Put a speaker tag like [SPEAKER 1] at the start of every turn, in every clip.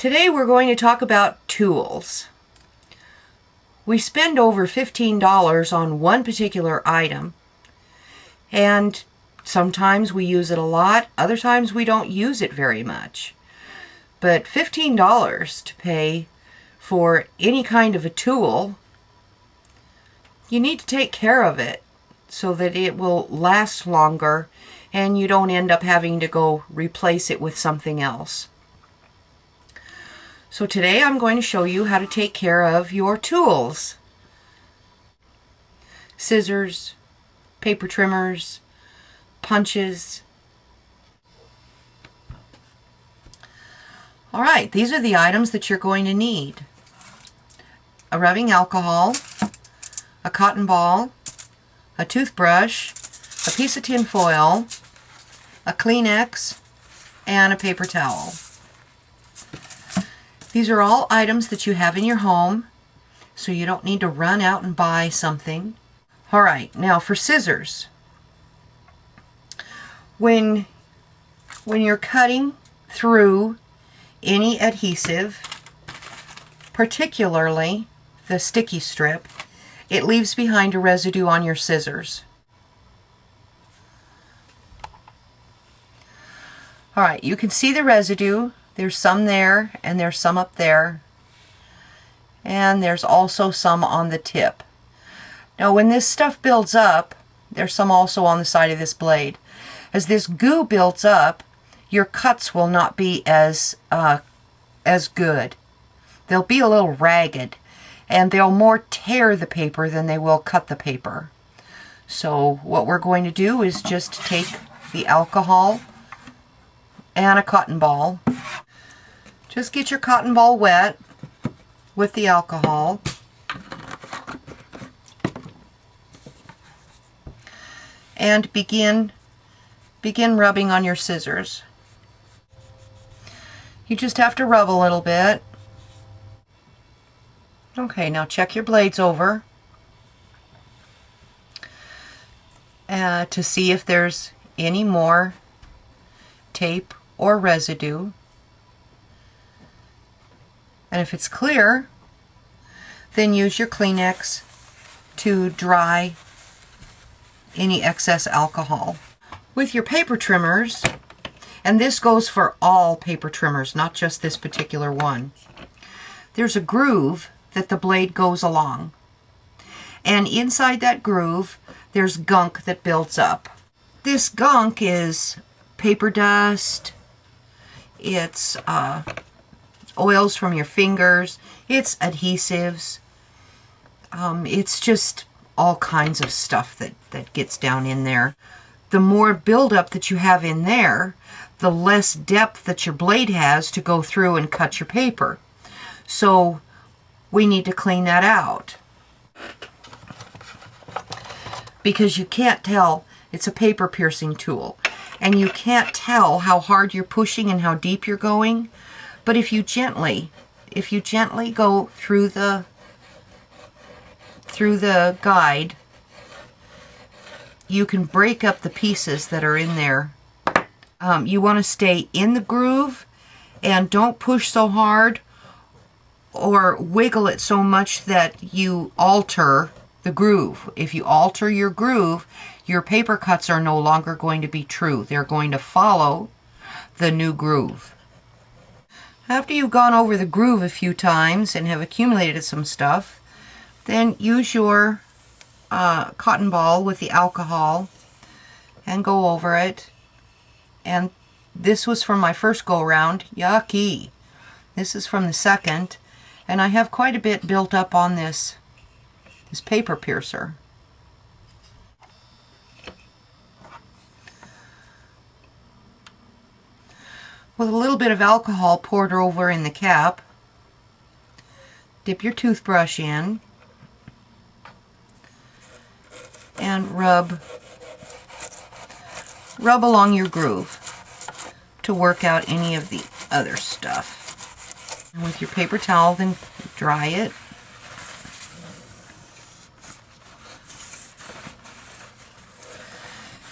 [SPEAKER 1] Today we're going to talk about tools. We spend over $15 on one particular item, and sometimes we use it a lot, other times we don't use it very much. But $15 to pay for any kind of a tool, you need to take care of it so that it will last longer and you don't end up having to go replace it with something else. So today I'm going to show you how to take care of your tools. Scissors, paper trimmers, punches. Alright, these are the items that you're going to need. A rubbing alcohol, a cotton ball, a toothbrush, a piece of tin foil, a Kleenex, and a paper towel. These are all items that you have in your home, so you don't need to run out and buy something. Alright, now for scissors. When you're cutting through any adhesive, particularly the sticky strip, it leaves behind a residue on your scissors. Alright, you can see the residue. There's some there, and there's some up there, and there's also some on the tip. Now when this stuff builds up, there's some also on the side of this blade. As this goo builds up, your cuts will not be as good. They'll be a little ragged, and they'll more tear the paper than they will cut the paper. So what we're going to do is just take the alcohol and a cotton ball. Just get your cotton ball wet with the alcohol. And begin rubbing on your scissors. You just have to rub a little bit. Okay, now check your blades over to see if there's any more tape or residue. And if it's clear, then use your Kleenex to dry any excess alcohol. With your paper trimmers, and this goes for all paper trimmers, not just this particular one, there's a groove that the blade goes along. And inside that groove, there's gunk that builds up. This gunk is paper dust, it's oils from your fingers, it's adhesives, it's just all kinds of stuff that gets down in there. The more buildup that you have in there, the less depth that your blade has to go through and cut your paper. So we need to clean that out. Because you can't tell, it's a paper piercing tool, and you can't tell how hard you're pushing and how deep you're going. But if you gently go through the guide, you can break up the pieces that are in there. You want to stay in the groove and don't push so hard or wiggle it so much that you alter the groove. If you alter your groove, your paper cuts are no longer going to be true. They're going to follow the new groove. After you've gone over the groove a few times and have accumulated some stuff, then use your cotton ball with the alcohol and go over it. And this was from my first go around. Yucky! This is from the second, and I have quite a bit built up on this paper piercer. With a little bit of alcohol poured over in the cap, dip your toothbrush in and rub along your groove to work out any of the other stuff. And with your paper towel, then dry it.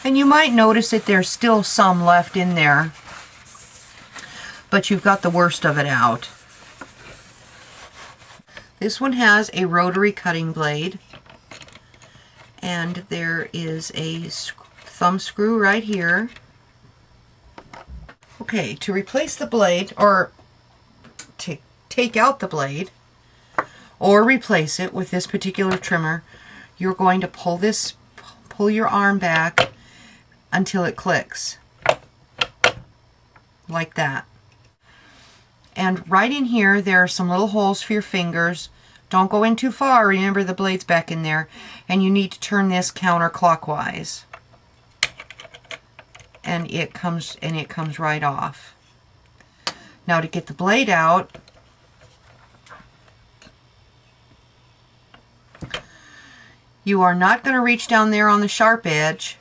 [SPEAKER 1] And you might notice that there's still some left in there, but you've got the worst of it out. This one has a rotary cutting blade, and there is a thumb screw right here. Okay, to replace the blade, or to take out the blade, or replace it with this particular trimmer, you're going to pull your arm back until it clicks. Like that. And right in here, there are some little holes for your fingers. Don't go in too far. Remember, the blade's back in there. And you need to turn this counterclockwise. And it comes right off. Now to get the blade out, you are not going to reach down there on the sharp edge.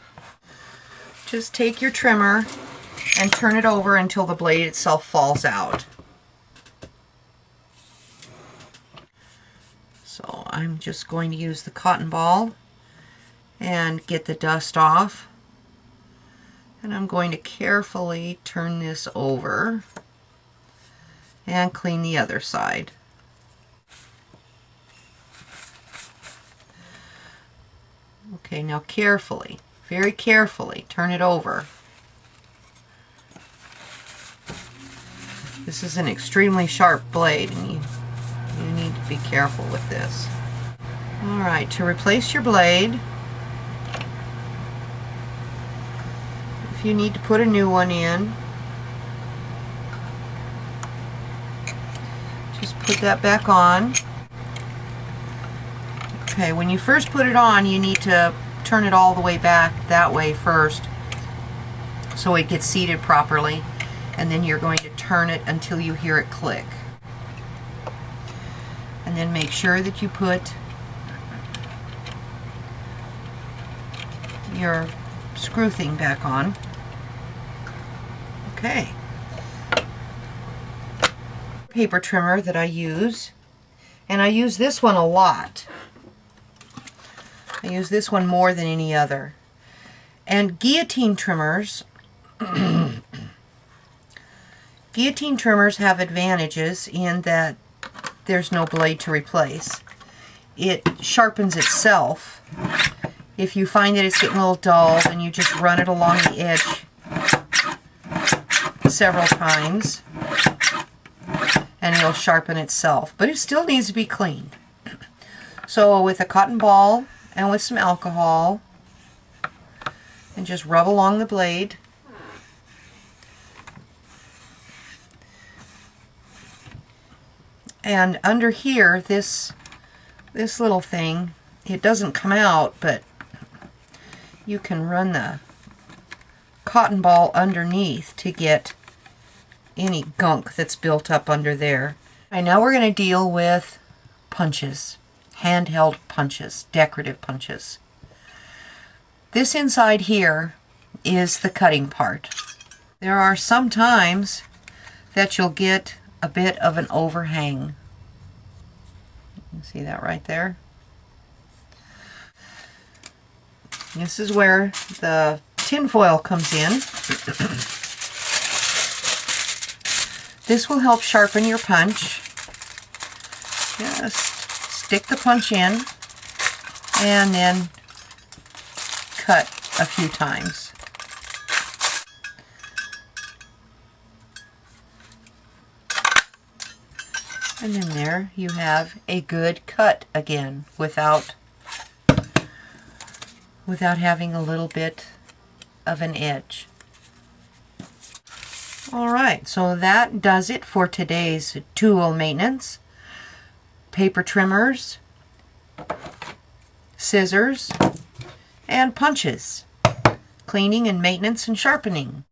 [SPEAKER 1] Just take your trimmer and turn it over until the blade itself falls out. So I'm just going to use the cotton ball and get the dust off. And I'm going to carefully turn this over and clean the other side. Okay, now carefully, very carefully, turn it over. This is an extremely sharp blade, and you need to be careful with this. Alright, to replace your blade, if you need to put a new one in, just put that back on. Okay, when you first put it on, you need to turn it all the way back that way first so it gets seated properly, and then you're going to turn it until you hear it click. And then make sure that you put your screw thing back on. Okay. Paper trimmer that I use, and I use this one a lot. I use this one more than any other. And guillotine trimmers, guillotine trimmers have advantages in that there's no blade to replace. It sharpens itself. If you find that it's getting a little dull, then you just run it along the edge several times and it'll sharpen itself. But it still needs to be cleaned. So with a cotton ball and with some alcohol, and just rub along the blade. And under here, this little thing, it doesn't come out, but you can run the cotton ball underneath to get any gunk that's built up under there. And now we're going to deal with punches, handheld punches, decorative punches. This inside here is the cutting part. There are some times that you'll get a bit of an overhang. You see that right there? This is where the tin foil comes in. This will help sharpen your punch. Just stick the punch in and then cut a few times. And then there you have a good cut again without having a little bit of an edge. Alright, so that does it for today's tool maintenance. Paper trimmers, scissors, and punches. Cleaning and maintenance and sharpening.